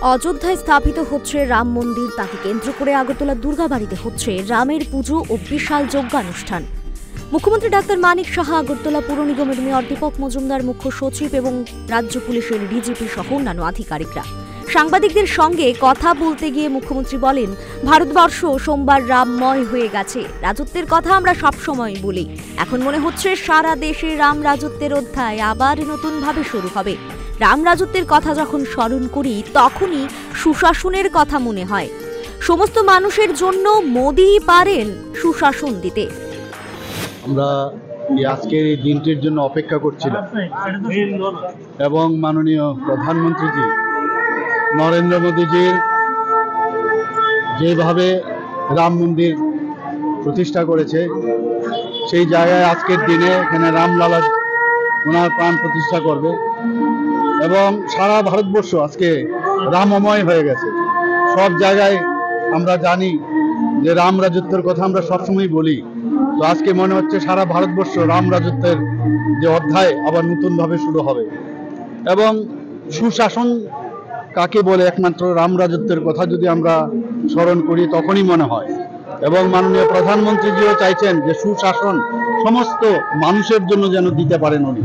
অযোধ্যায় স্থাপিত হচ্ছে রাম মন্দির, তাকে কেন্দ্র করে আগরতলা দুর্গাবাড়িতে হচ্ছে রামের পুজো ও বিশাল যজ্ঞানুষ্ঠান। মুখ্যমন্ত্রী ডাক্তার মানিক সাহা, আগরতলা পুর নিগমের মেয়র দীপক মজুমদার, মুখ্য সচিব এবং রাজ্য পুলিশের ডিজিপি সহ অন্যান্য আধিকারিকরা সাংবাদিকদের সঙ্গে কথা বলতে গিয়ে মুখ্যমন্ত্রী বলেন, ভারতবর্ষ সোমবার রামময় হয়ে গেছে। রাজত্বের কথা আমরা সবসময় বলি, এখন মনে হচ্ছে সারা দেশে রাম রাজত্বের অধ্যায় আবার নতুনভাবে শুরু হবে। রাম রাজত্বের কথা যখন স্মরণ করি তখনই সুশাসনের কথা মনে হয়। সমস্ত মানুষের জন্য মোদিই পারেন সুশাসন দিতে। আমরা আজকের এই দিনটির জন্য অপেক্ষা করছিলাম এবং মাননীয় প্রধানমন্ত্রীজি নরেন্দ্র মোদীজির যেভাবে রাম মন্দির প্রতিষ্ঠা করেছে, সেই জায়গায় আজকের দিনে এখানে রামলালা ওনার প্রাণ প্রতিষ্ঠা করবে এবং সারা ভারতবর্ষ আজকে রামময় হয়ে গেছে। সব জায়গায় আমরা জানি যে রাম রাজত্বের কথা আমরা সবসময় বলি, তো আজকে মনে হচ্ছে সারা ভারতবর্ষ রাম রাজত্বের যে অধ্যায় আবার নতুনভাবে শুরু হবে। এবং সুশাসন কাকে বলে, একমাত্র রাম রাজত্বের কথা যদি আমরা স্মরণ করি তখনই মনে হয়। এবং মাননীয় প্রধানমন্ত্রীজিও চাইছেন যে সুশাসন সমস্ত মানুষের জন্য যেন দিতে পারেন উনি।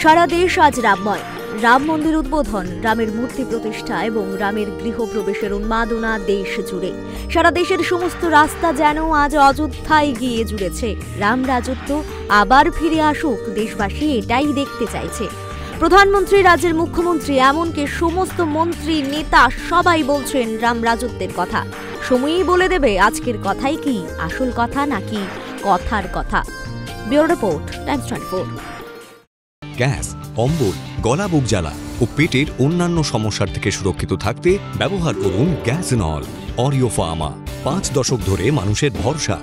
সারা দেশ আজ রামময়। রাম মন্দির উদ্বোধন, রামের মূর্তি প্রতিষ্ঠা এবং রামের গৃহপ্রবেশের উন্মাদনা দেশ জুড়ে। সারা দেশের সমস্ত রাস্তা যেন আজ অযোধ্যায় গিয়ে জুড়েছে। রাম রাজত্ব আবার ফিরে আসুক, দেশবাসী এটাই দেখতে চাইছে। প্রধানমন্ত্রী, রাজ্যের মুখ্যমন্ত্রী, এমনকি সমস্ত মন্ত্রী, নেতা সবাই বলছেন রাম রাজত্বের কথা। সময়ই বলে দেবে আজকের কথাই কি আসল কথা নাকি কথার কথা। Bureau report, Times 24। গ্যাস, অম্বল, গলা বুক জ্বালা ও পেটের অন্যান্য সমস্যার থেকে সুরক্ষিত থাকতে ব্যবহার করুন গ্যাসনল। অরিও ফার্মা, 5 দশক ধরে মানুষের ভরসা।